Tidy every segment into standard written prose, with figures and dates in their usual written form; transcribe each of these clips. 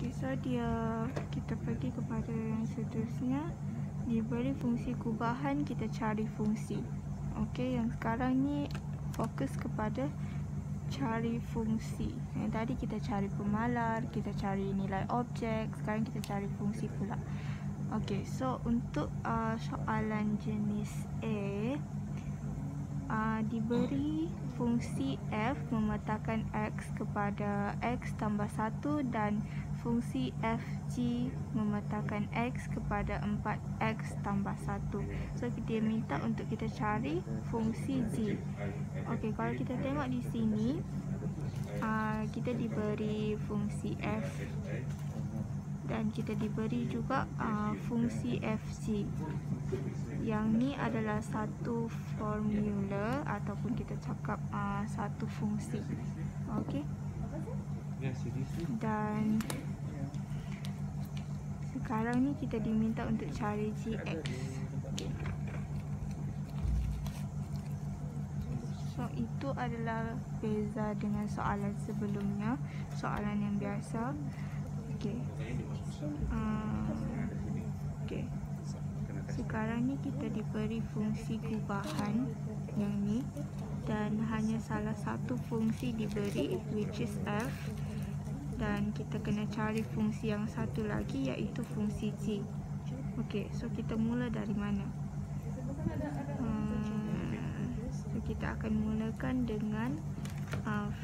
Okay, so kita pergi kepada yang seterusnya. Diberi fungsi kubahan, kita cari fungsi. Okay, yang sekarang ni fokus kepada cari fungsi. Yang tadi kita cari pemalar, kita cari nilai objek, sekarang kita cari fungsi pula. Okay, so untuk soalan jenis A, diberi fungsi f memetakan x kepada x tambah 1 dan fungsi fg memetakan x kepada 4x tambah 1. So dia minta untuk kita cari fungsi g. Okey, kalau kita tengok di sini kita diberi fungsi f dan kita diberi juga fungsi fg. Yang ni adalah satu formula ataupun kita cakap satu fungsi. Okey. Dan sekarang ni kita diminta untuk cari gx. So itu adalah beza dengan soalan sebelumnya, soalan yang biasa. Okey. Okey. Sekarang ni kita diberi fungsi kubahan yang ni dan hanya salah satu fungsi diberi, which is f, dan kita kena cari fungsi yang satu lagi iaitu fungsi g. Okey, so kita mula dari mana? So kita akan mulakan dengan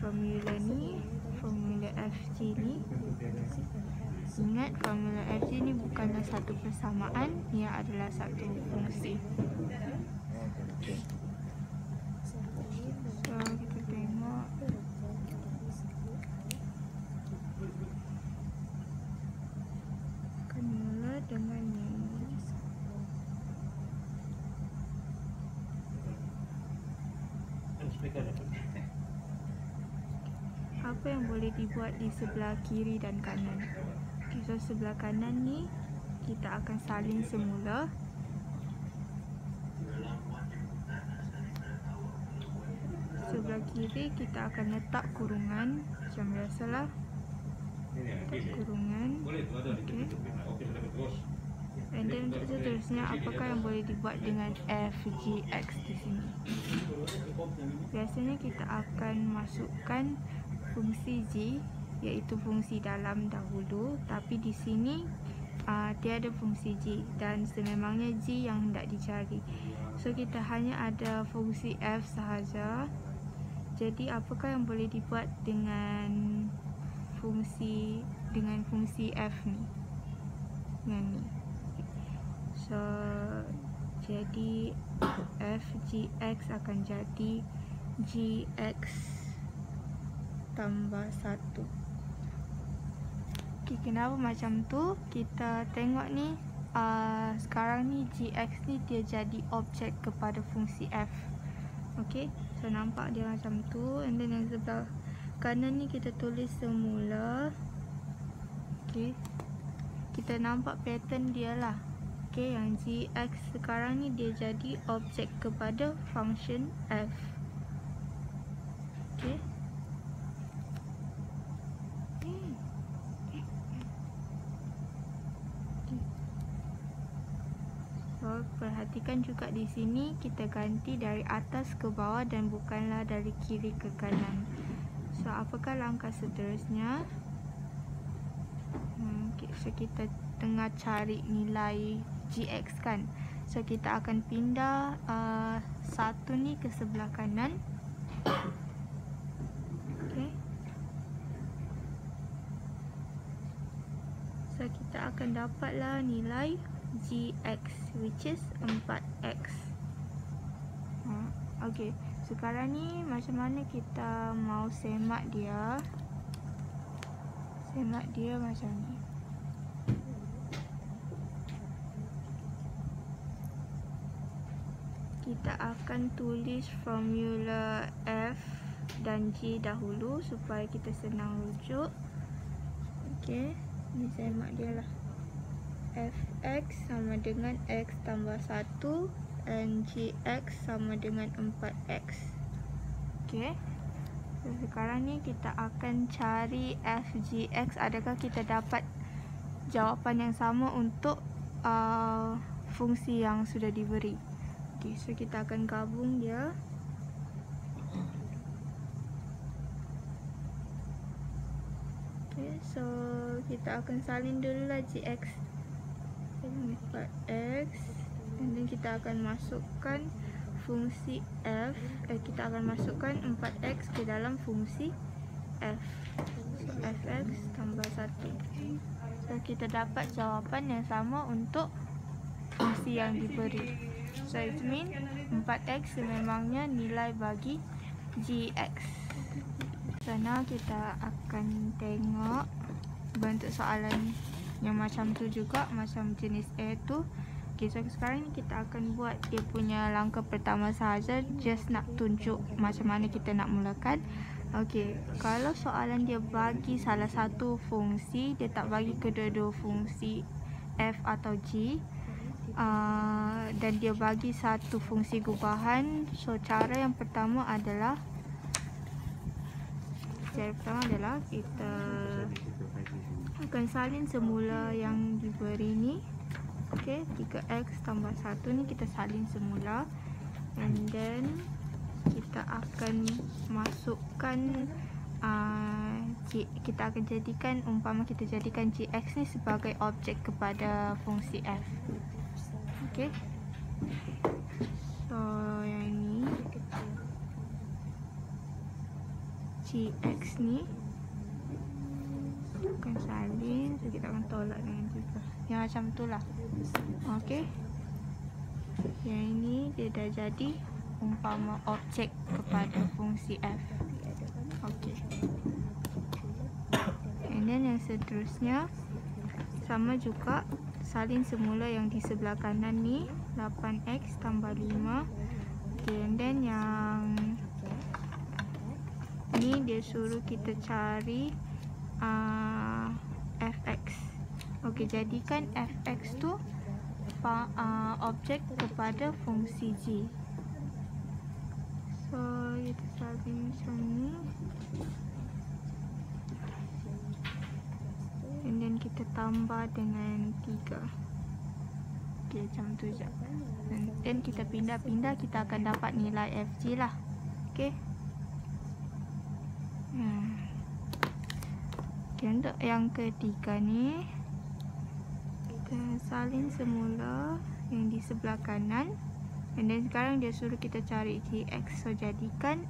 formula ni, formula fg ni. Ingat, formula fg ni bukanlah satu persamaan, ia adalah satu fungsi. Okay. So kita tengok akan mula dengan ni. Apa yang boleh dibuat di sebelah kiri dan kanan? Okay, so sebelah kanan ni kita akan salin semula. Sebelah kiri kita akan letak kurungan macam biasalah. Letak kurungan. Okay. And then untuk seterusnya, apakah yang boleh dibuat dengan fgx di sini? Biasanya kita akan masukkan fungsi g, iaitu fungsi dalam dahulu, tapi di sini tiada fungsi g dan sememangnya g yang hendak dicari. So kita hanya ada fungsi f sahaja. Jadi apakah yang boleh dibuat dengan fungsi f ni? Dengan ni. So jadi fgx akan jadi gx tambah 1. Okay, kenapa macam tu? Kita tengok ni, sekarang ni gx ni dia jadi objek kepada fungsi f. Okay, so nampak dia macam tu. And then yang sebelah kanan ni kita tulis semula. Okay, kita nampak pattern dia lah. Okay, yang gx sekarang ni dia jadi objek kepada function f. Okay. So, perhatikan juga di sini kita ganti dari atas ke bawah dan bukanlah dari kiri ke kanan. So, apakah langkah seterusnya? Okay, so kita tengah cari nilai gx kan. So, kita akan pindah satu ni ke sebelah kanan. Okay. So, kita akan dapatlah nilai gx, which is 4x. Okay, sekarang ni macam mana kita mau semak dia? Semak dia macam ni. Kita akan tulis formula f dan g dahulu supaya kita senang rujuk. Okay, ni semak dia lah. Fx sama dengan x tambah 1 dan gx sama dengan 4x. Okay. So, sekarang ni kita akan cari f g x. Adakah kita dapat jawapan yang sama untuk fungsi yang sudah diberi. Okay, so kita akan gabung dia. Okay, so kita akan salin dululah gx dengan 4x, and then kita akan masukkan fungsi f, kita akan masukkan 4x ke dalam fungsi f. So fx tambah 1. So kita dapat jawapan yang sama untuk fungsi yang diberi. So it means 4x sememangnya nilai bagi gx. So now kita akan tengok bentuk soalan yang macam tu juga, macam jenis A tu. Okay, so sekarang ni kita akan buat dia punya langkah pertama sahaja, just nak tunjuk macam mana kita nak mulakan. Okay, kalau soalan dia bagi salah satu fungsi, dia tak bagi kedua-dua fungsi f atau g, dan dia bagi satu fungsi gubahan. So cara yang pertama adalah kita akan salin semula yang diberi ni. Okay, 3x tambah 1 ni kita salin semula, and then kita akan masukkan kita akan jadikan, umpama kita jadikan gx ni sebagai objek kepada fungsi f. Okay, so yang ni gx ni akan salin, so kita akan tolak dengan 3 yang macam tu lah. Okay, yang ini dia dah jadi umpama objek kepada fungsi f. Okay, and then yang seterusnya sama juga, salin semula yang di sebelah kanan ni 8x tambah 5. Okay, and then yang ni dia suruh kita cari fx. Okay, jadikan fx tu objek kepada fungsi g. So kita salin macam ni, and then kita tambah dengan 3. Okay, macam tu je. Dan kita pindah-pindah, kita akan dapat nilai fg lah. Okay, okay, untuk yang ketiga ni kita salin semula yang di sebelah kanan, and then sekarang dia suruh kita cari gx. So jadikan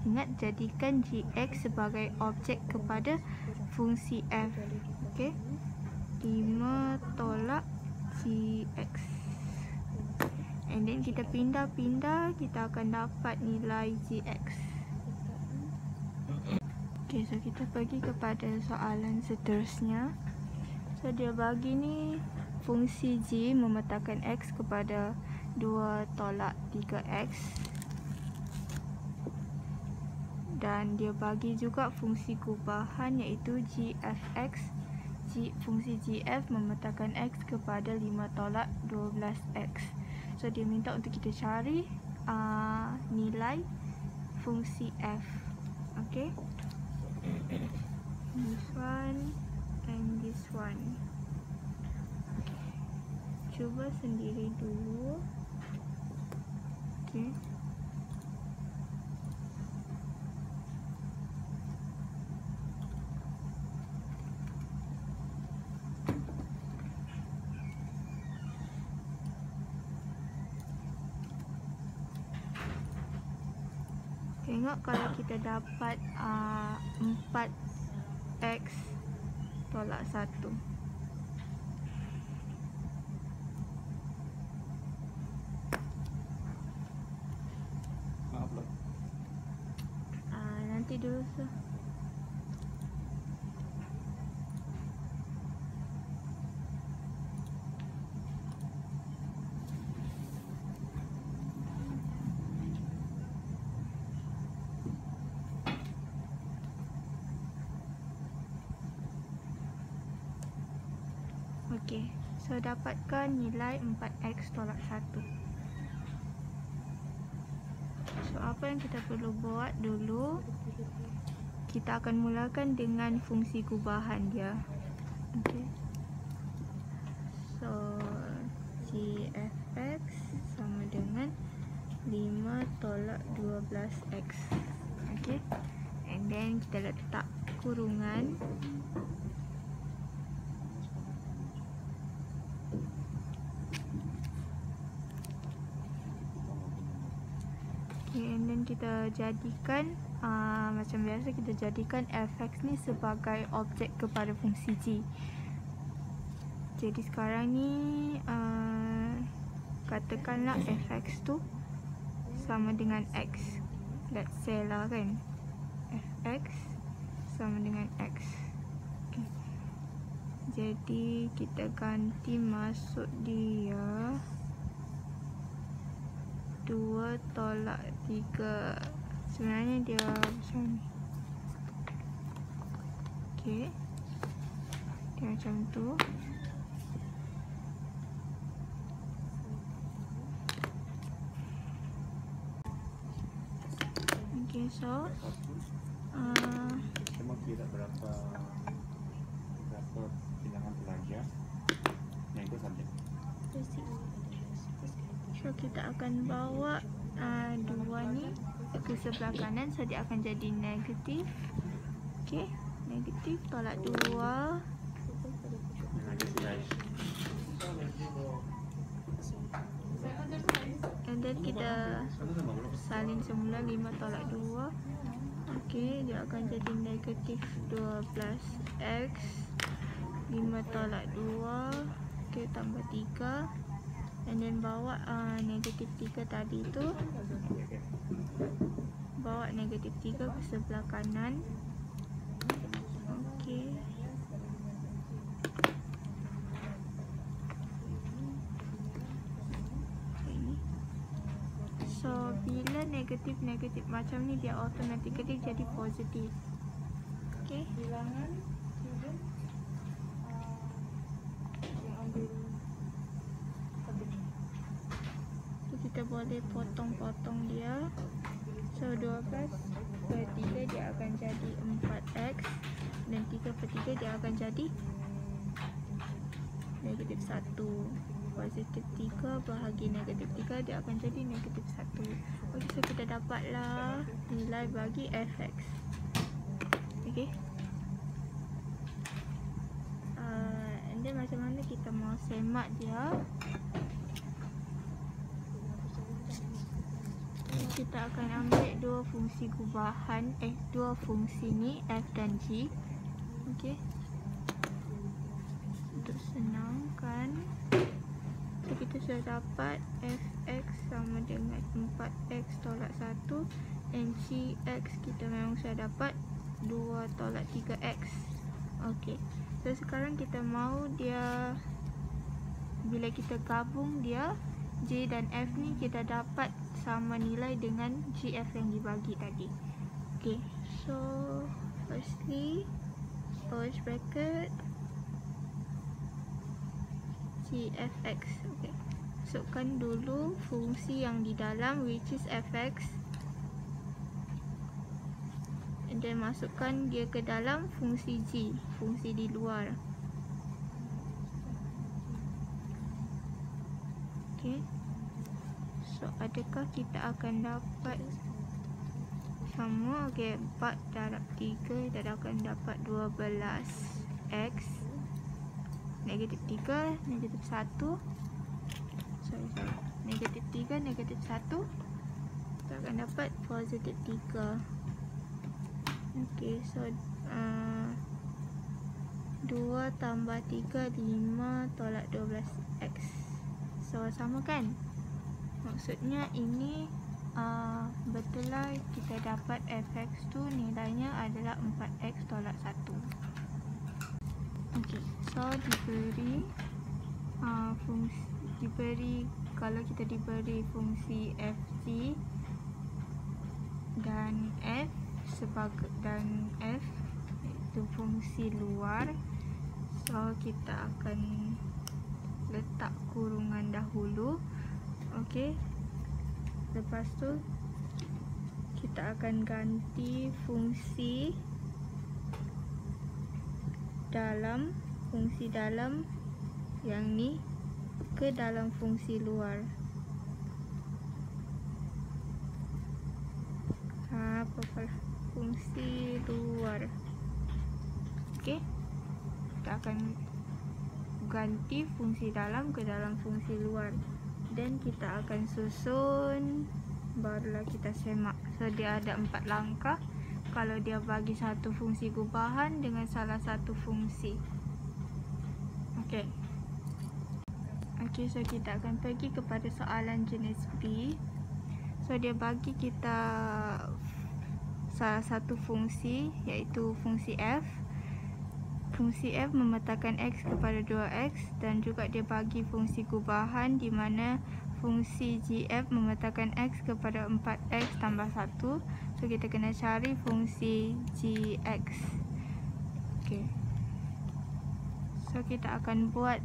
gx sebagai objek kepada fungsi f. Okay, 5 tolak gx, and then kita pindah-pindah, kita akan dapat nilai gx. Okay, so kita pergi kepada soalan seterusnya. So dia bagi ni fungsi g memetakan x kepada 2 tolak 3x, dan dia bagi juga fungsi gubahan iaitu gfx. Fungsi gf memetakan x kepada 5 tolak 12x. So dia minta untuk kita cari nilai fungsi f. Okay, this one and this one. Cuba sendiri dulu. Okay, tengok kalau kita dapat 4x tolak 1. Nanti dulu sah. Okey, so dapatkan nilai 4x tolak 1. So apa yang kita perlu buat dulu, kita akan mulakan dengan fungsi kubahan dia. Okay. So g(f(x) sama dengan 5 tolak 12x. Okay. And then kita letak kurungan. Okay, and then kita jadikan macam biasa kita jadikan f(x) ni sebagai objek kepada fungsi g. Jadi sekarang ni katakanlah f(x) tu sama dengan x. Let's say lah kan, f(x) sama dengan x. Okay. Jadi kita ganti masuk dia 2 tolak 3. Sebenarnya dia macam ni. Okay, dia macam tu. Okay, so kita mau kira berapa bilangan pelajar yang itu subjek. So kita akan bawa 2 ni ke sebelah kanan, so dia akan jadi negatif. Okay, negatif tolak 2. And then kita salin semula 5 tolak 2. Okay, dia akan jadi negatif 12x. 5 tolak 2. Okay, tambah 3. And then bawa negatif 3 tadi tu, bawa negatif 3 ke sebelah kanan. Okay. So bila negatif-negatif macam ni, dia automatically jadi positif. Okay. Bilangan student yang ambil kita boleh potong-potong dia. So 12 per 3 dia akan jadi 4x, dan 3 per 3 dia akan jadi negatif 1. Positif 3 bahagi negatif 3 dia akan jadi negatif 1. Okay, so kita dapatlah nilai bagi f(x). Okay. And then macam mana kita mau semat dia? Kita akan ambil dua fungsi kubahan, dua fungsi ni f dan g. Okey. Untuk senangkan, so kita sudah dapat f(x) sama dengan 4x tolak 1, and g(x) kita memang sudah dapat 2 tolak 3x. Okey. So sekarang kita mau dia, bila kita gabung dia, J dan F ni kita dapat sama nilai dengan GF yang dibagi tadi. Okay, so firstly close bracket GFX. Okay, masukkan dulu fungsi yang di dalam, which is fx, and then masukkan dia ke dalam fungsi G, fungsi di luar. Okay, so adakah kita akan dapat sama? Okay, 4 darab 3 kita akan dapat 12x, negatif 3, negatif 1, negatif 3, negatif 1, kita akan dapat positif 3. Okay, so 2 tambah 3, 5 tolak 12x. So sama kan? Maksudnya ini betul lah kita dapat fx tu nilainya adalah 4x tolak 1. Okay, so kalau kita diberi fungsi fg dan f itu fungsi luar, so kita akan letak kurungan dahulu. Okey, lepas tu kita akan ganti fungsi dalam fungsi dalam yang ni ke dalam fungsi luar. Apa fungsi luar. Okey. Kita akan ganti fungsi dalam ke dalam fungsi luar. Dan kita akan susun, barulah kita semak. So dia ada 4 langkah. Kalau dia bagi satu fungsi gubahan dengan salah satu fungsi. Okey. Okey, so kita akan pergi kepada soalan jenis B. So dia bagi kita salah satu fungsi, iaitu fungsi f. Fungsi f memetakan x kepada 2x dan juga dia bagi fungsi gubahan di mana fungsi gf memetakan x kepada 4x tambah 1. So kita kena cari fungsi gx. Okey. So kita akan buat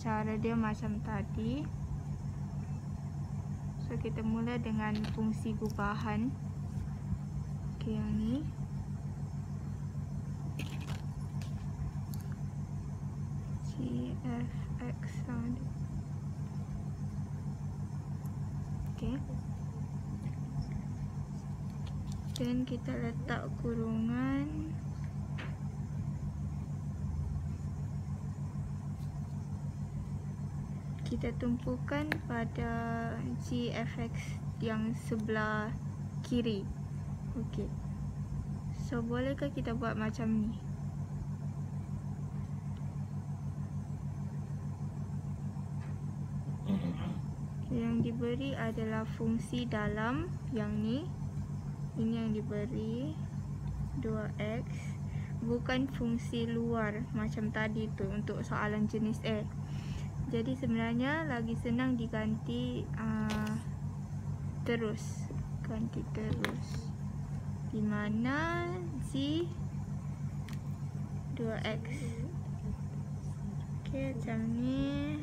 cara dia macam tadi. So kita mula dengan fungsi gubahan. Okey, yang ni. Gfx sama dia. Okey. Dan kita letak kurungan. Kita tumpukan pada gfx yang sebelah kiri. Okey. So bolehkah kita buat macam ni? Yang diberi adalah fungsi dalam yang ni. Ini yang diberi 2x, bukan fungsi luar macam tadi tu untuk soalan jenis A. Jadi sebenarnya lagi senang diganti terus. Ganti terus. Di mana G 2x. Okey, macam ni.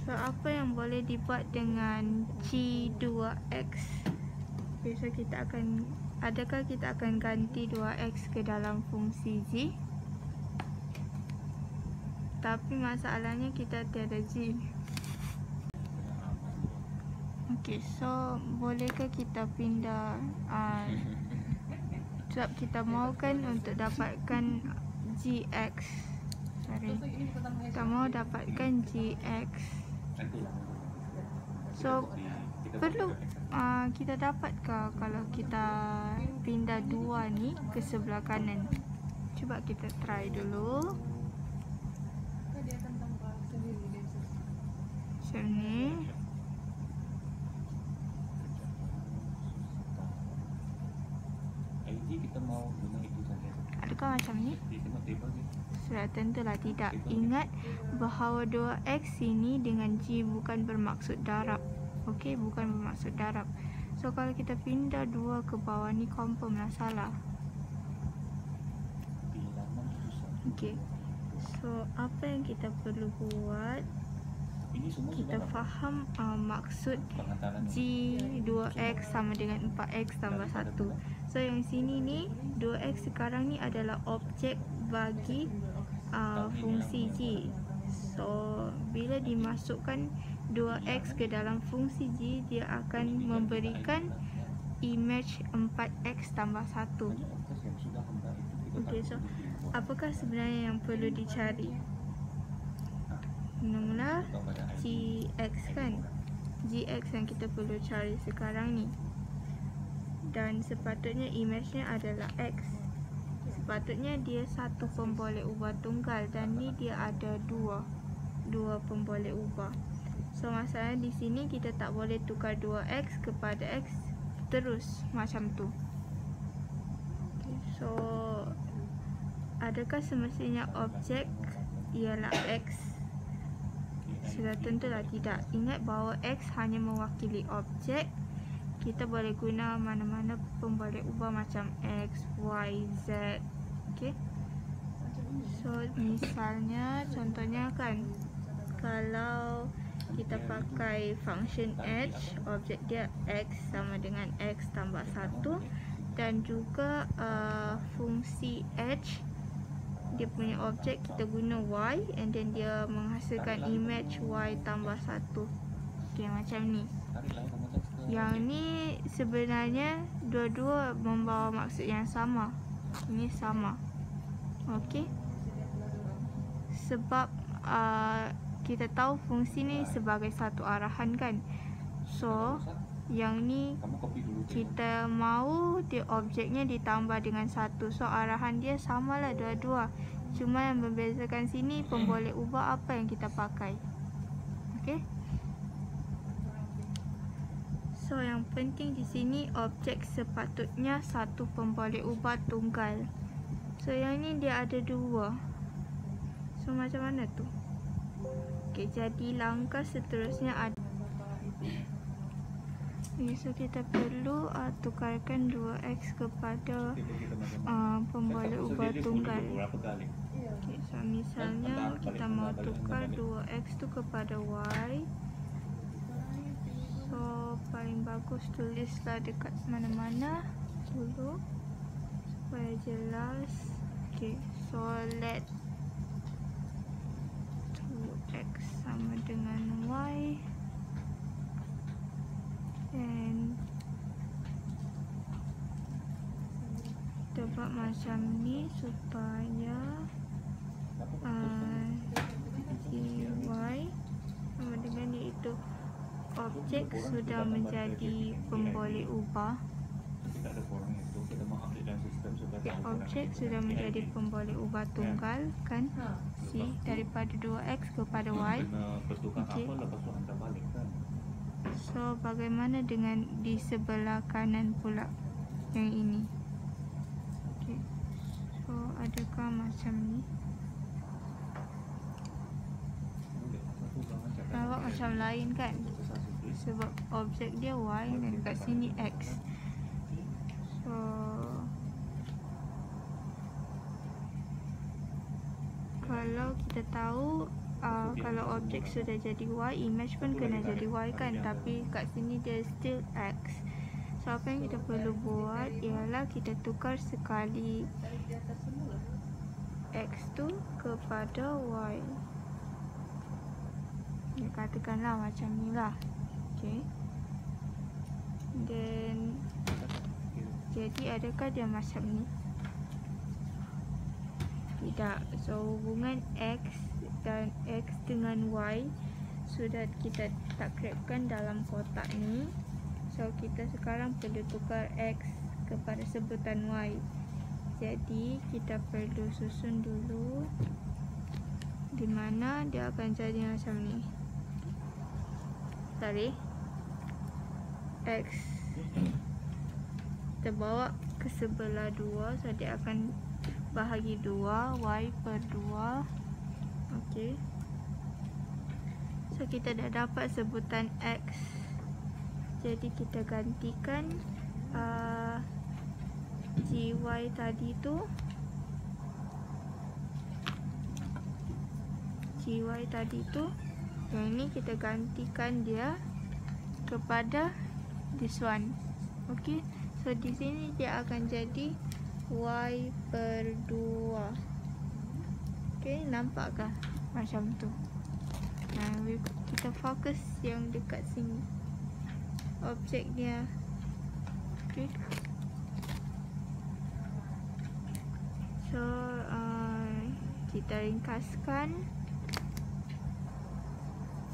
So apa yang boleh dibuat dengan G2x? Okay, so kita akan, adakah kita akan ganti 2x ke dalam fungsi G? Tapi masalahnya kita tiada G. Okay, so bolehkah kita pindah sebab kita mahukan untuk dapatkan gx. Sorry, kita mahu dapatkan gx. So perlu kita dapatkah kalau kita pindah 2 ni ke sebelah kanan? Cuba kita try dulu. Macam ni. Kita mau guna itu saja. Adakah macam ni? Tengok table ni. Sudah tentulah tidak. Ingat bahawa 2x ini dengan G bukan bermaksud darab. Okey, bukan bermaksud darab. So kalau kita pindah 2 ke bawah ni confirm lah salah. Bilangan susah. Okey. So apa yang kita perlu buat? Ini semua Kita sudah faham maksud pengantaran G2x sama dengan 4x tambah 1. So yang sini ni 2x sekarang ni adalah objek bagi fungsi G. So bila dimasukkan 2x ke dalam fungsi G, dia akan memberikan image 4x tambah 1. Okey, so apakah sebenarnya yang perlu dicari? Mula gx kan, gx yang kita perlu cari sekarang ni. Dan sepatutnya image-nya adalah x. Sepatutnya dia satu pemboleh ubah tunggal dan ni dia ada dua pemboleh ubah. So masalahnya di sini kita tak boleh tukar 2x kepada x terus macam tu. Okay, so adakah semestinya objek ialah x? Sudah tentulah tidak. Ingat bahawa x hanya mewakili objek. Kita boleh guna mana-mana pemboleh ubah macam x, y, z. Okay. So misalnya, contohnya kan, kalau kita pakai function h, objek dia x sama dengan x tambah 1. dan juga fungsi H, dia punya objek kita guna Y, and then dia menghasilkan image Y tambah 1. Okay, macam ni. Tarik lah kamu teks ke. Yang ni sebenarnya dua-dua membawa maksud yang sama. Ini sama. Okey. Sebab kita tahu fungsi ni sebagai satu arahan kan. So, yang ni Kamu copy dulu. kita mau dia objeknya ditambah dengan 1. So, arahan dia samalah dua-dua. Cuma yang membezakan sini pemboleh ubah apa yang kita pakai. Okey. So, yang penting di sini objek sepatutnya satu pemboleh ubah tunggal. So, yang ni dia ada 2. So, macam mana tu? Okay, jadi langkah seterusnya ada. Okay, so kita perlu tukarkan 2x kepada pemboleh ubah tunggal. Berapa kali? Okay, so misalnya kita mau tukar 2x tu kepada y. So, paling bagus tulislah dekat mana-mana dulu supaya jelas. Okay, so let 2x sama dengan y, and kita buat macam ni supaya y sama dengan iaitu objek sudah menjadi pemboleh ubah. Kita ada form itu, kita mau update dalam sistem supaya Ya, objek sudah menjadi pemboleh ubah tunggal kan. Si daripada 2x kepada y. Kena pertukar Okey. apa lepas tu hantar balik kan. So, bagaimana dengan di sebelah kanan pula yang ini? Okay. So, adakah macam ni? Nampak macam lain kan? Sebab objek dia y dan kat sini x. So, kalau kita tahu kalau objek sudah jadi y, image pun kena jadi y kan, tapi kat sini dia still x. So, apa yang kita perlu buat ialah kita tukar sekali x tu kepada y. Ya, katakanlah macam ni lah. Okay. Then jadi adakah dia macam ni? Tidak. So, hubungan x dan x dengan y sudah kita takribkan dalam kotak ni. So, kita sekarang perlu tukar x kepada sebutan y. Jadi, kita perlu susun dulu di mana dia akan jadi macam ni. Tarik x kita bawa ke sebelah 2, so dia akan bahagi 2, y per 2. Okey. So, kita dah dapat sebutan x. Jadi, kita gantikan gy tadi tu. Gy tadi tu. Yang ni kita gantikan dia kepada this one. Okey. So, di sini dia akan jadi y per 2. Okey, nampakkah macam tu? Nah, kita fokus yang dekat sini. Objek dia. Okey. So, kita ringkaskan.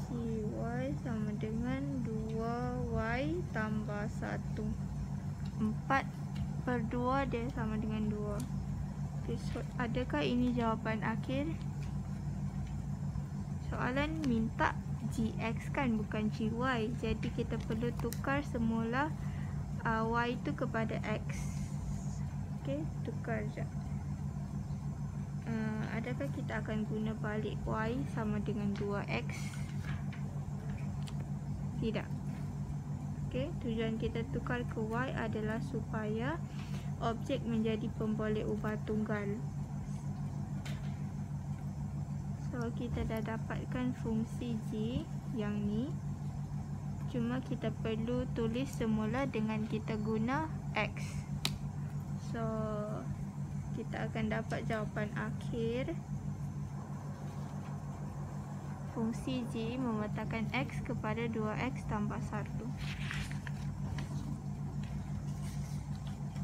Gy sama dengan 2y tambah 1. 4 per 2 dia sama dengan 2. Okay, so adakah ini jawapan akhir? Soalan minta gx kan, bukan gy. Jadi kita perlu tukar semula y tu kepada x. Okay, tukar je. Adakah kita akan guna balik y sama dengan 2x? Tidak. Okey, tujuan kita tukar ke y adalah supaya objek menjadi pemboleh ubah tunggal. So, kita dah dapatkan fungsi g yang ni. Cuma kita perlu tulis semula dengan kita guna x. So kita akan dapat jawapan akhir. Fungsi G memetakan X kepada 2X tambah 1.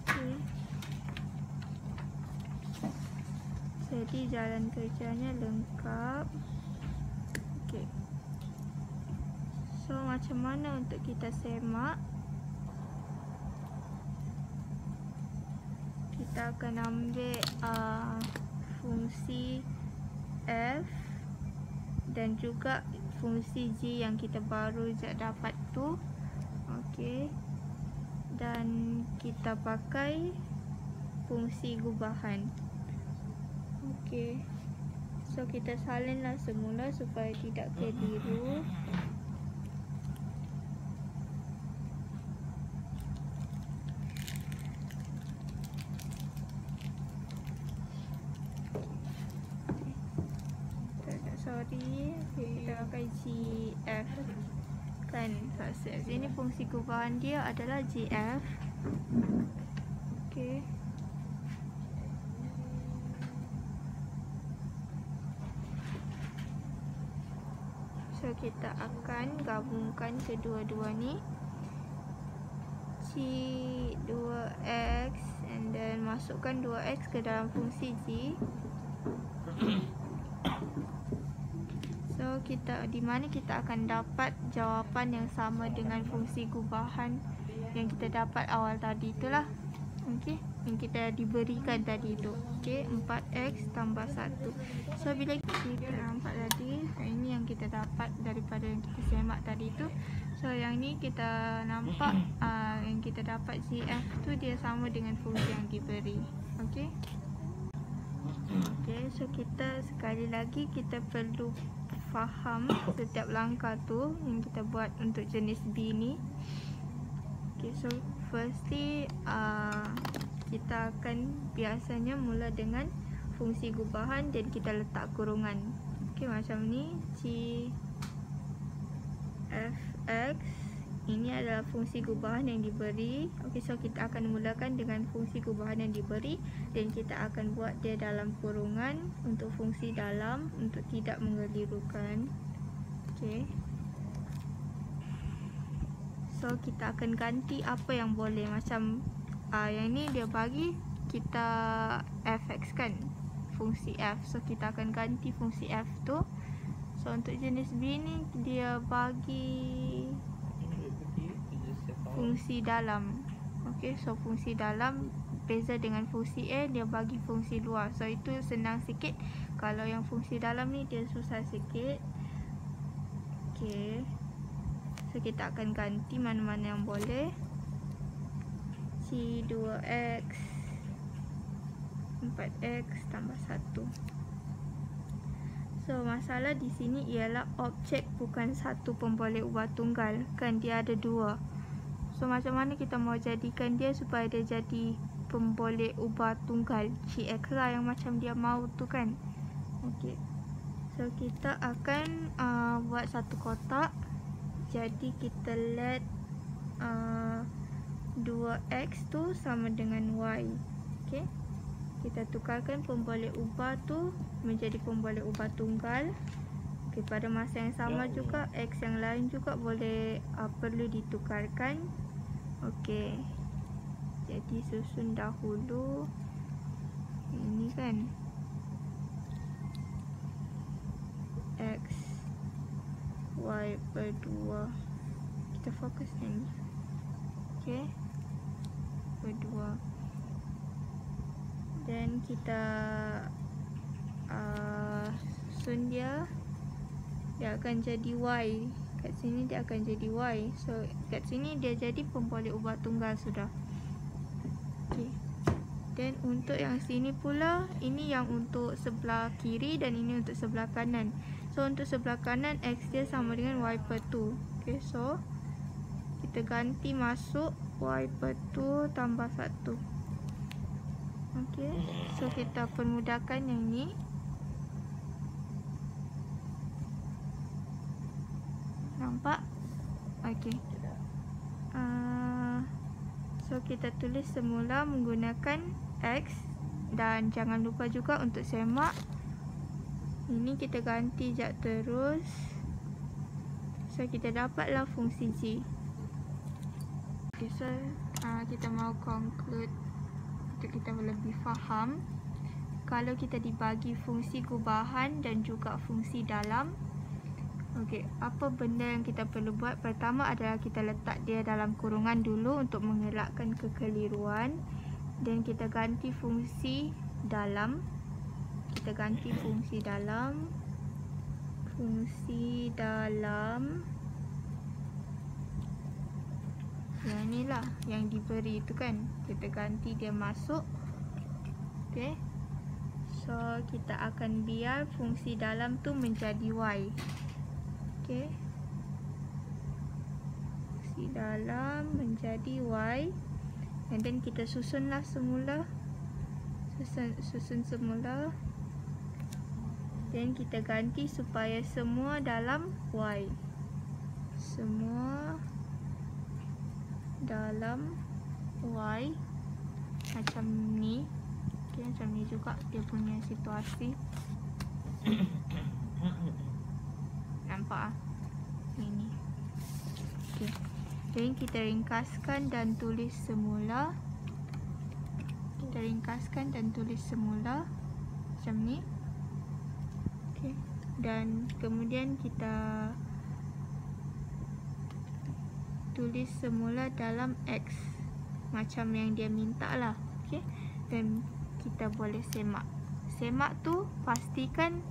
Okay. Jadi jalan kerjanya lengkap. Okay. So macam mana untuk kita semak? Kita akan ambil fungsi F dan juga fungsi G yang kita baru je dapat tu. Okey. Dan kita pakai fungsi gubahan. Okey. So kita salinlah semula supaya tidak keliru. Sorry, kita pakai GF kan. Ini fungsi gubahan dia adalah GF. Okey. So kita akan gabungkan kedua-dua ni, C2X, and then masukkan 2X ke dalam fungsi G. So kita di mana kita akan dapat jawapan yang sama dengan fungsi gubahan yang kita dapat awal tadi itulah. Okey, yang kita diberikan tadi itu. Okey, 4X tambah 1. So bila kita nampak tadi, ini yang kita dapat daripada yang kita semak tadi itu. So yang ni kita nampak yang kita dapat GF tu dia sama dengan fungsi yang diberi. Okey. Okey, so kita sekali lagi kita perlu faham setiap langkah tu yang kita buat untuk jenis B ni. Okay, so firstly kita akan biasanya mula dengan fungsi gubahan dan kita letak kurungan. Okay, macam ni, CFX ini adalah fungsi gubahan yang diberi. Okay, so kita akan mulakan dengan fungsi gubahan yang diberi dan kita akan buat dia dalam kurungan untuk fungsi dalam untuk tidak mengelirukan. Okay. So kita akan ganti apa yang boleh. Macam yang ni dia bagi kita fx kan, fungsi f. So kita akan ganti fungsi f tu. So untuk jenis B ni dia bagi fungsi dalam. Okey, so fungsi dalam beza dengan fungsi A, dia bagi fungsi luar. So itu senang sikit. Kalau yang fungsi dalam ni dia susah sikit. Okey. So kita akan ganti mana-mana yang boleh. C2X 4X tambah 1. So masalah di sini ialah objek bukan satu pemboleh ubah tunggal, kan dia ada dua. So macam mana kita mau jadikan dia supaya dia jadi pemboleh ubah tunggal CX lah yang macam dia mau tu kan. Okey. So kita akan buat satu kotak. Jadi kita let 2X tu sama dengan Y. Okey. Kita tukarkan pemboleh ubah tu menjadi pemboleh ubah tunggal. Okey, pada masa yang sama juga X yang lain juga boleh perlu ditukarkan. Okey. Jadi susun dahulu ini kan X Y berdua. Kita fokus ni. Okey. Berdua. Dan kita susun dia akan jadi Y. Kat sini dia akan jadi Y. So kat sini dia jadi pemboleh ubah tunggal sudah. Okey. Dan untuk yang sini pula, ini yang untuk sebelah kiri dan ini untuk sebelah kanan. So untuk sebelah kanan X dia sama dengan Y per 2. Okey, so kita ganti masuk Y per 2 tambah 1. Okey, so kita permudahkan yang ni. Nampak? Okey. So kita tulis semula menggunakan X, dan jangan lupa juga untuk semak. Ini kita ganti jap terus. So kita dapatlah fungsi G. Okay, so kita mau conclude untuk kita lebih faham. Kalau kita dibagi fungsi gubahan dan juga fungsi dalam, okey, apa benda yang kita perlu buat? Pertama adalah kita letak dia dalam kurungan dulu untuk mengelakkan kekeliruan, dan kita ganti fungsi dalam. Kita ganti fungsi dalam. Fungsi dalam yang inilah yang diberi itu kan, kita ganti dia masuk. Okey. So kita akan biar fungsi dalam tu menjadi Y. Okey. Fungsi dalam menjadi Y. And then kita susunlah semula. Susun semula. Dan kita ganti supaya semua dalam Y. Semua dalam Y. Macam ni. Okay, macam ni juga dia punya situasi. Nampak ah? Ini. Okay. Jadi kita ringkaskan dan tulis semula. Kita ringkaskan dan tulis semula macam ni. Okay. Dan kemudian kita tulis semula dalam X macam yang dia minta lah. Okay. Dan kita boleh semak. Semak tu pastikan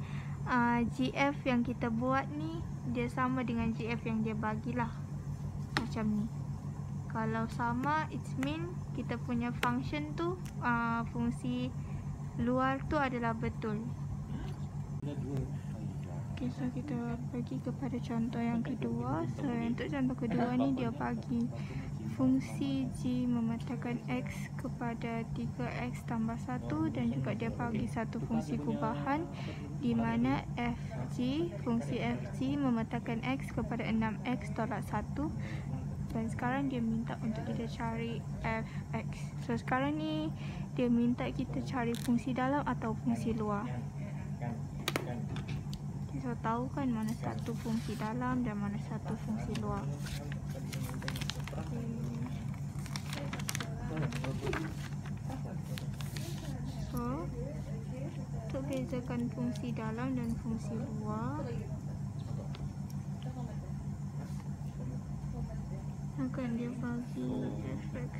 GF yang kita buat ni dia sama dengan GF yang dia bagilah. Macam ni. Kalau sama, it mean kita punya function tu, fungsi luar tu adalah betul. Okay, so kita pergi kepada contoh yang kedua. So untuk contoh kedua ni dia bagi fungsi G memetakan X kepada 3X tambah 1, dan juga dia bagi satu fungsi gubahan di mana FG, fungsi FG memetakan X kepada 6X tolak 1. Dan sekarang dia minta untuk kita cari Fx. So sekarang ni dia minta kita cari fungsi dalam atau fungsi luar. Okay, so tahu kan mana satu fungsi dalam dan mana satu fungsi luar. So untuk bezakan fungsi dalam dan fungsi luar, akan dia bagi fx.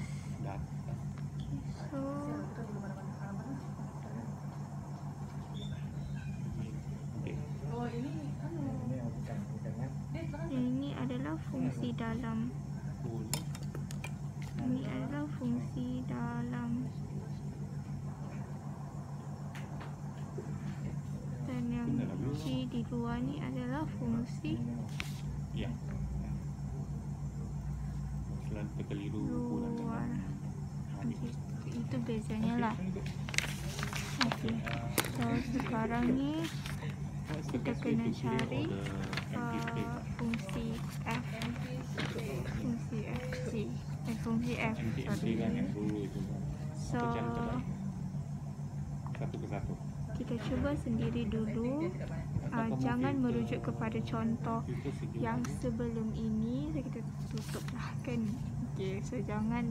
Okay, so ini adalah fungsi dalam. Ini adalah fungsi dalam. Dan yang G di luar ni adalah fungsi luar. Okay, itu bezanya lah. Okay. So sekarang ni kita kena cari fungsi F. Fungsi FC. Fungsi F. So kita cuba sendiri dulu. Jangan merujuk kepada contoh yang sebelum ini. So kita tutup lah kan. Okay, so jangan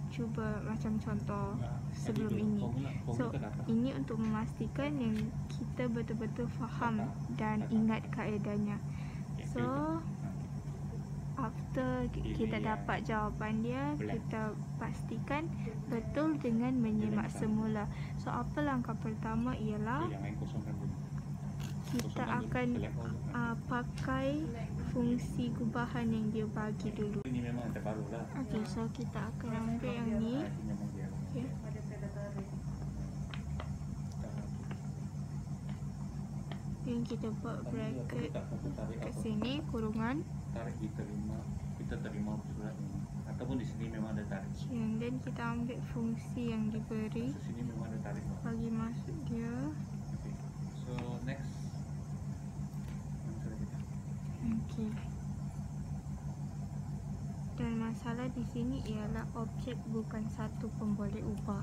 cuba macam contoh sebelum ini. So ini untuk memastikan yang kita betul-betul faham dan ingat kaedahnya. So after kita dapat jawapan dia, kita pastikan betul dengan menyimak semula. So apa langkah pertama ialah kita akan pakai fungsi gubahan yang dia bagi dulu. Okay, so kita akan ambil yang ni. Okay. Dan kita buat bracket kat sini, kurungan. Kita terima surat ini. Ataupun di sini memang ada tarik. And then kita ambil fungsi yang diberi. Di sini memang ada tarik. Bagi masuk dia. Okay. So next. Okay. Dan masalah di sini ialah objek bukan satu pemboleh ubah.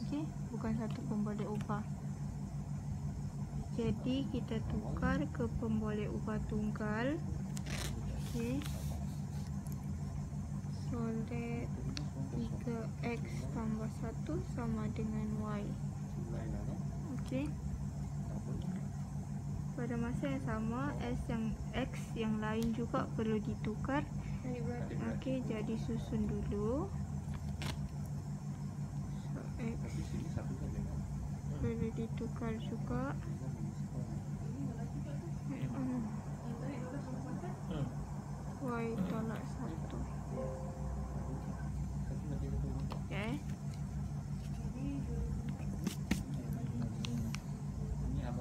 Okey, bukan satu pemboleh ubah. Jadi kita tukar ke pemboleh ubah tunggal. Okey. So let 3x tambah 1 sama dengan y. Okey. Pada masa yang sama, x yang lain juga perlu ditukar. Okey, jadi susun dulu. So x perlu ditukar juga. Y tolak 1. Okay.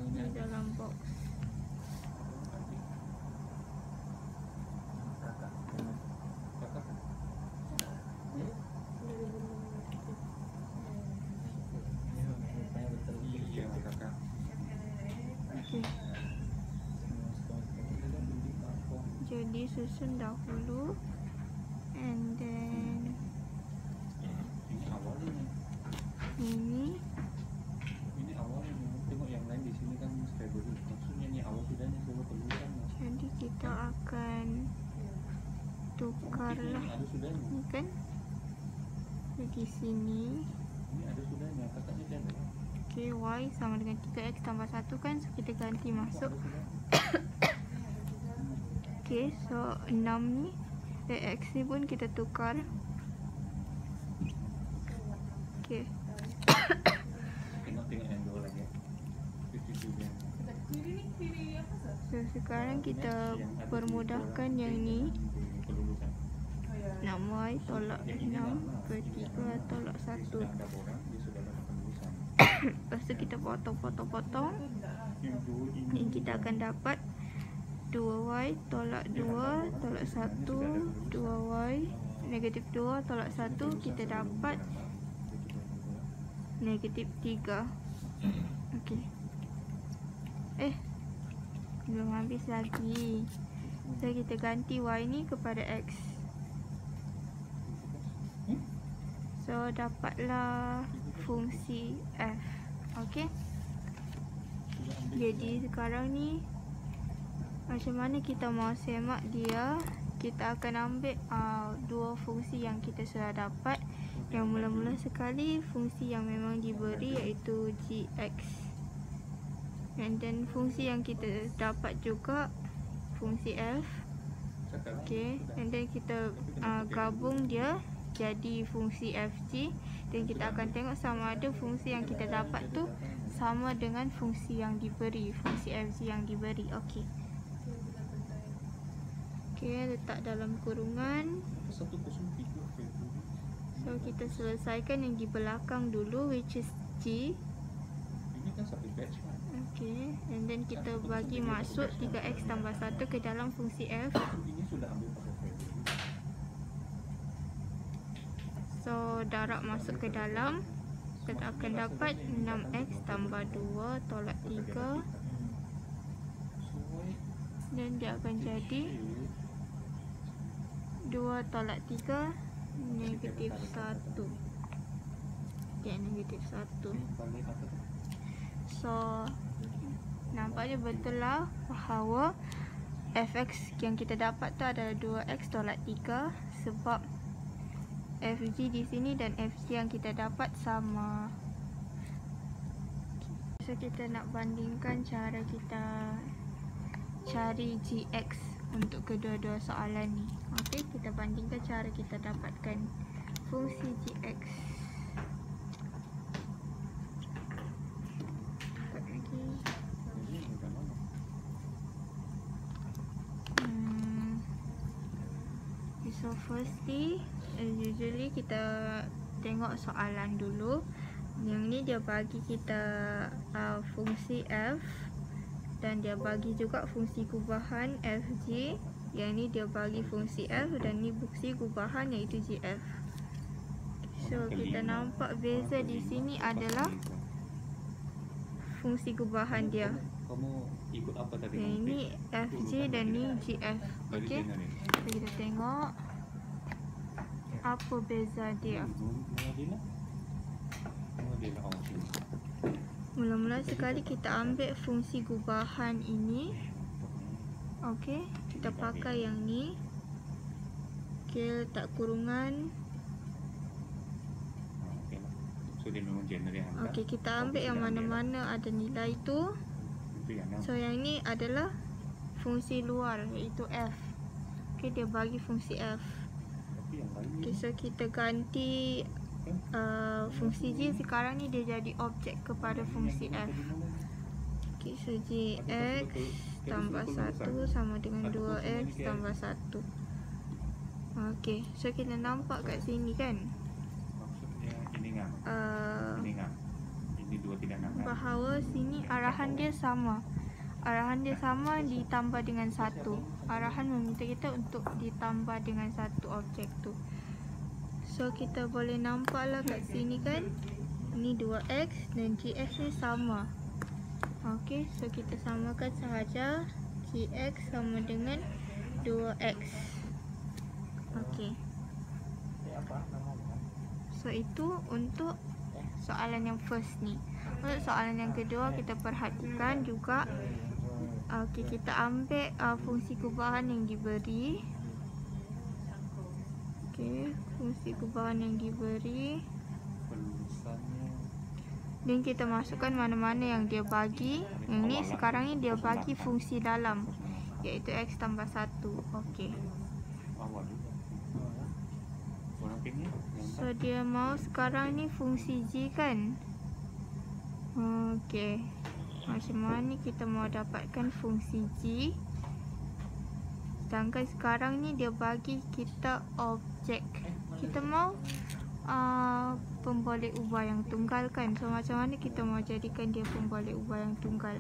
Ini dalam box. Okay. Jadi susun dahulu, and then ini awalnya tengok yang lain di sini kan strawberry. Maksudnya ni awal sudah ni semua peluang. Jadi kita akan tukarlah. Ada sudah ni. Ni kan di sini. Ini ada sudah ni. Kakaknya dia ada. Okay, y sama dengan 3x tambah 1 kan, so kita ganti masuk. Okay, so 6 ni x ni pun kita tukar. Okay. Tengok yang dua lagi. So sekarang kita permudahkan yang ni. 6y tolak 6 per 3 tolak 1. Lepas tu kita potong. Ni kita akan dapat 2y tolak 2 tolak 1. 2y negatif 2 tolak 1, kita dapat negatif 3. Okey. Belum habis lagi. So kita ganti y ni kepada x. So dapatlah fungsi f. Okey. Jadi sekarang ni macam mana kita mau semak dia? Kita akan ambil dua fungsi yang kita sudah dapat. Yang mula-mula sekali fungsi yang memang diberi iaitu gx. And then fungsi yang kita dapat juga fungsi f. Okay, and then kita gabung dia jadi fungsi fg. Dan kita akan tengok sama ada fungsi yang kita dapat tu sama dengan fungsi yang diberi, fungsi fg yang diberi. Okay. Okay, letak dalam kurungan. So kita selesaikan yang di belakang dulu, which is g. Ini kan satu batch kan. Okay, and then kita bagi masuk 3x tambah 1 ke dalam fungsi f. Ini sudah ambil pakai February. So darab masuk ke dalam, kita akan dapat 6x tambah 2 tolak 3. Dan dia akan jadi 2 tolak 3 negatif 1. Okay, negatif 1. So nampaknya betul lah bahawa fx yang kita dapat tu adalah 2x tolak 3, sebab fg di sini dan fg yang kita dapat sama. So kita nak bandingkan cara kita cari gx untuk kedua-dua soalan ni. Okey, kita bandingkan cara kita dapatkan fungsi gx. So firstly, usually kita tengok soalan dulu. Yang ni dia bagi kita fungsi f, dan dia bagi juga fungsi gubahan fg. Yang ni dia bagi fungsi f, dan ni fungsi gubahan iaitu gf. So kita nampak beza di sini adalah fungsi gubahan dia. Kamu ikut apa tadi? Yang ni fg dan ni gf. Okey, so kita tengok. apa beza dia? Mula-mula sekali kita ambil fungsi gubahan ini. Okey, kita pakai yang ni. Okey, letak kurungan. So dia memang generate angka. Okey, kita ambil yang mana-mana ada nilai tu. Itu yang So yang ni adalah fungsi luar, iaitu f. Okey, dia bagi fungsi f. tapi yang lain Okey, so kita ganti fungsi G sekarang ni dia jadi objek kepada fungsi f. Okey, so Gx tambah 1 sama dengan 2x tambah 1. Okey, so kita nampak kat sini kan, maksudnya ini ngam. Ini ngam. Ini dua tidak ngam. bahawa sini arahan dia sama. Arahan dia sama ditambah dengan 1. Arahan meminta kita untuk ditambah dengan satu objek tu. So kita boleh nampak lah kat sini kan, ni 2x dan Gx ni sama. Okey, so kita samakan sahaja. Gx sama dengan 2x. Okey, so itu untuk soalan yang first ni. Untuk soalan yang kedua, kita perhatikan juga. Okey, kita ambil fungsi gubahan yang diberi. Okey, fungsi gubahan yang diberi. Penulisannya Dan kita masukkan mana-mana yang dia bagi. Yang ni sekarang ni dia bagi fungsi dalam, iaitu x tambah 1. Okey, awal juga. Orang pingin yang so dia mau sekarang ni fungsi G kan. Okey, macam mana kita mau dapatkan fungsi G? Sedangkan sekarang ni dia bagi kita objek. Kita mau pemboleh ubah yang tunggal kan. So macam mana kita mau jadikan dia pemboleh ubah yang tunggal?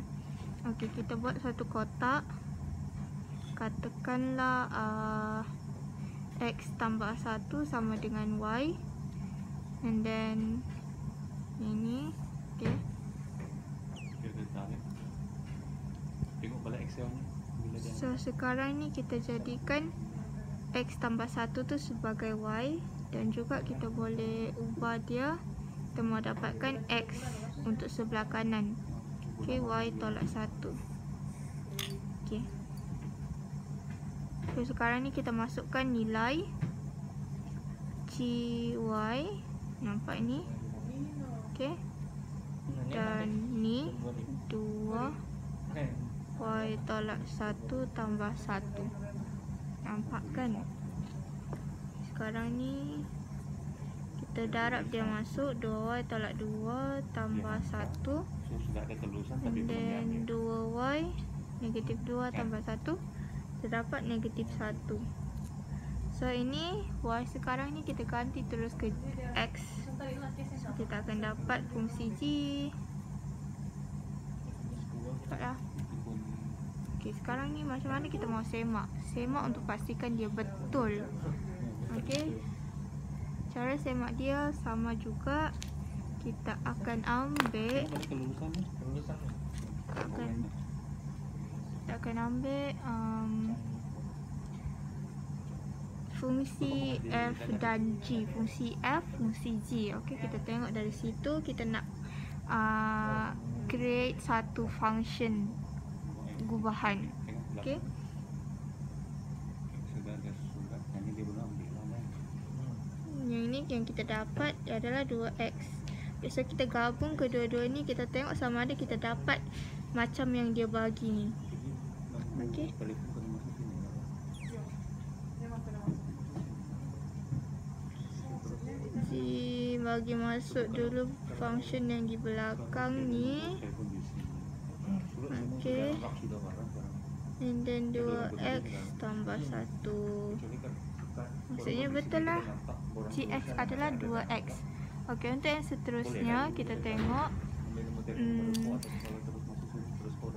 Okey, kita buat satu kotak. Katakanlah x tambah 1 sama dengan y. And then ini, okey. kita tarik. Tengok balik Excel ni. Bila dia So sekarang ni kita jadikan x tambah 1 tu sebagai y. Dan juga kita boleh ubah dia. Kita mau dapatkan x untuk sebelah kanan. Okey, y tolak 1. Okey. So sekarang ni kita masukkan nilai gy. Nampak ni? Okey. Dan ni 2 y tolak 1 tambah 1. Nampak kan? Sekarang ni kita darab dia masuk. 2y tolak 2 tambah 1. so sudah ada kelulusan tapi And belum then diambil. 2y negatif 2 tambah 1 terdapat negatif 1. So ini y sekarang ni kita ganti terus ke x. So, kita akan dapat fungsi G. Dapatlah. Okey, sekarang ni macam mana kita mau semak? Semak untuk pastikan dia betul. Okey. Cara semak dia sama juga. Kita akan ambil Tengok balik kelulusan ni. kita akan ambil fungsi f dan g. Fungsi f, fungsi g. Okey, kita tengok dari situ kita nak create satu function gubahan. Tengok Okey. sudah ada surat. Yang ni dia belum ambil lah kan. Yang ni yang kita dapat adalah 2x. Okay, so kita gabung kedua-dua ni, kita tengok sama ada kita dapat macam yang dia bagi ni. Okey. Telefon kena masuk sini. G bagi masuk dulu function yang di belakang ni. Telefon di sini. Surat memang Okey. sudah anggap sudah barang sekarang. And then 2x tambah 1. Kecuali kan Maksudnya betul lah. Gx adalah 2x. Okey, untuk yang seterusnya kita tengok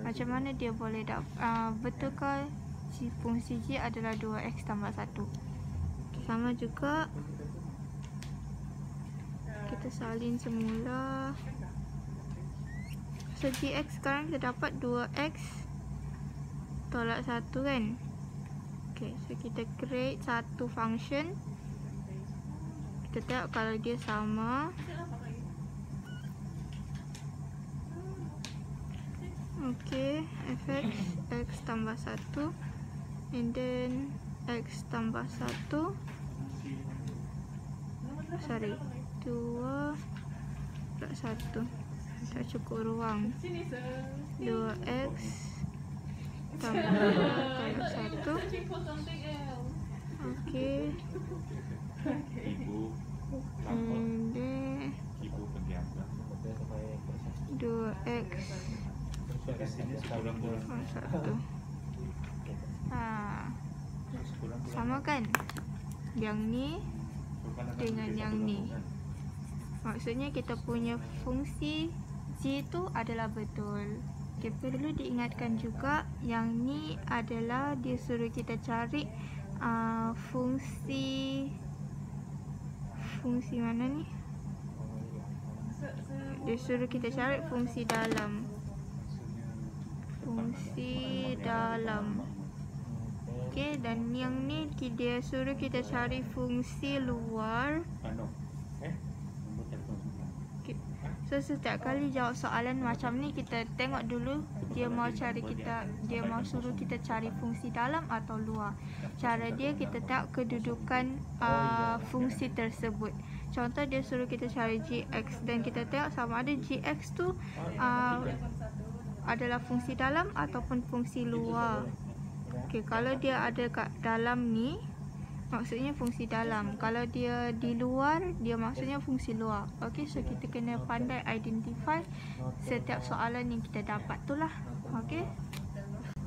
macam mana dia boleh betulkah fungsi G adalah 2x tambah 1. Sama juga kita salin semula. So Gx sekarang kita dapat 2x tolak 1 kan. Okay, so kita create satu function Kita tengok kalau dia sama. Okay, fx x tambah 1 and then x tambah 1 sorry 2 plus 1 tak cukup ruang. 2x tambah 1. Okay, and then 2x plus 1. Sama kan? Yang ni dengan yang ni. Maksudnya kita punya fungsi G tu adalah betul. Okay, perlu diingatkan juga yang ni adalah dia suruh kita cari fungsi mana ni? Dia suruh kita cari fungsi dalam. Okay, dan yang ni dia suruh kita cari fungsi luar. Okay. So setiap kali jawab soalan macam ni, kita tengok dulu dia mau suruh kita cari fungsi dalam atau luar. Cara dia, kita tengok kedudukan fungsi tersebut. Contoh dia suruh kita cari gx dan kita tengok sama ada gx tu adalah fungsi dalam ataupun fungsi luar. Okay, kalau dia ada kat dalam ni, maksudnya fungsi dalam. Kalau dia di luar, dia maksudnya fungsi luar. Okay, so kita kena pandai identify setiap soalan yang kita dapat tu lah. Okay.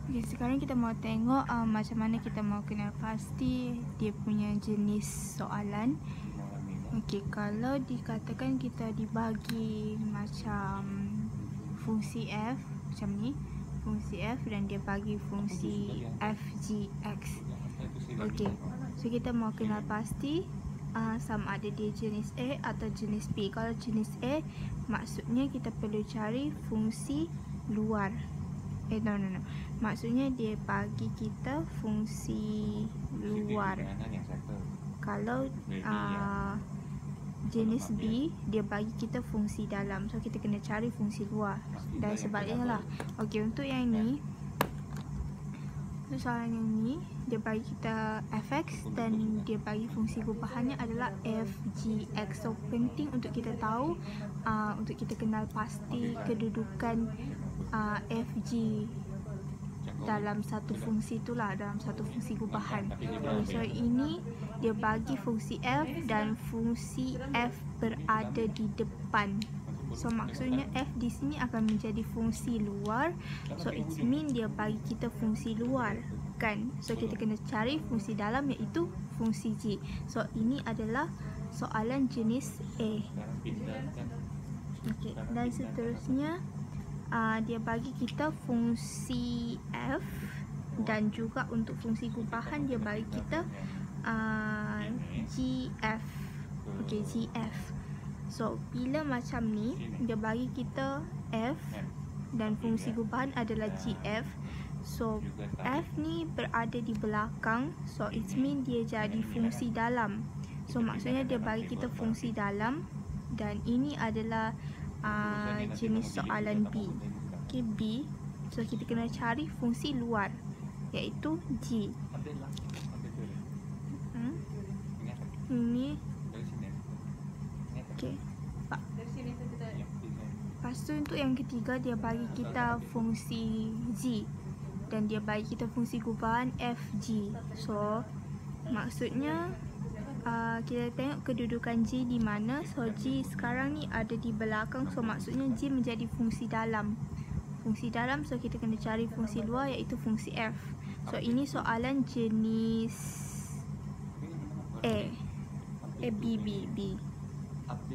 Okay, sekarang kita mau tengok macam mana kita mau kenal pasti dia punya jenis soalan. Okay, kalau dikatakan kita dibagi macam fungsi f macam ni, fungsi f dan dia bagi fungsi f, g, x. Okay, so kita mau kenal pasti sama ada dia jenis A atau jenis B. Kalau jenis A, maksudnya kita perlu cari fungsi luar. No. Maksudnya dia bagi kita fungsi luar. Kalau jenis B, dia bagi kita fungsi dalam. So kita kena cari fungsi luar dan sebaliknya lah. Okay, untuk yang ni, soalan yang ni dia bagi kita fx dan dia bagi fungsi gubahannya adalah f, g, x. So penting untuk kita tahu, untuk kita kenal pasti kedudukan f, g dalam satu fungsi itulah, dalam satu fungsi gubahan. So ini dia bagi fungsi f dan fungsi f berada di depan. So maksudnya f di sini akan menjadi fungsi luar. So it mean dia bagi kita fungsi luar kan. So kita kena cari fungsi dalam, iaitu fungsi g. So ini adalah soalan jenis A. Okay, dan seterusnya dia bagi kita fungsi f dan juga untuk fungsi gubahan dia bagi kita gf. Okay, gf. So bila macam ni dia bagi kita f dan fungsi gubahan adalah gf. So f ni berada di belakang, so it mean dia jadi fungsi dalam. So maksudnya dia bagi kita fungsi dalam dan ini adalah jenis soalan B. Okay, B. So kita kena cari fungsi luar, iaitu G. Ini. Okay. Lepas tu untuk yang ketiga dia bagi kita fungsi G dan dia bagi kita fungsi gubahan FG. So maksudnya kita tengok kedudukan G di mana. So G sekarang ni ada di belakang, so maksudnya G menjadi fungsi dalam. Fungsi dalam, so kita kena cari fungsi luar, iaitu fungsi F. So ini soalan jenis A. B.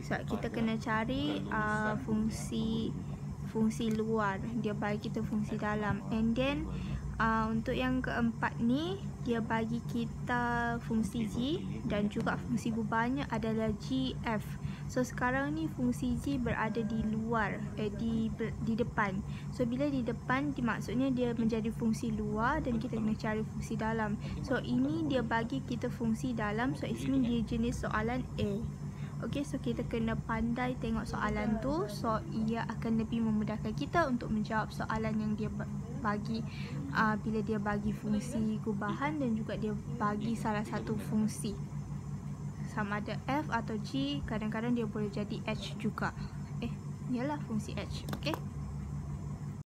So kita kena cari fungsi luar, dia bagi kita fungsi dalam. And then untuk yang keempat ni dia bagi kita fungsi G dan juga fungsi gubahannya adalah GF. So sekarang ni fungsi G berada di luar, di depan. So bila di depan, maksudnya dia menjadi fungsi luar dan kita kena cari fungsi dalam. So ini dia bagi kita fungsi dalam, so it means dia jenis soalan A. Okay, so kita kena pandai tengok soalan tu. So ia akan lebih memudahkan kita untuk menjawab soalan yang dia bagi bila dia bagi fungsi gubahan dan juga dia bagi salah satu fungsi. Sama ada F atau G, kadang-kadang dia boleh jadi H juga. Ialah fungsi H. Okay.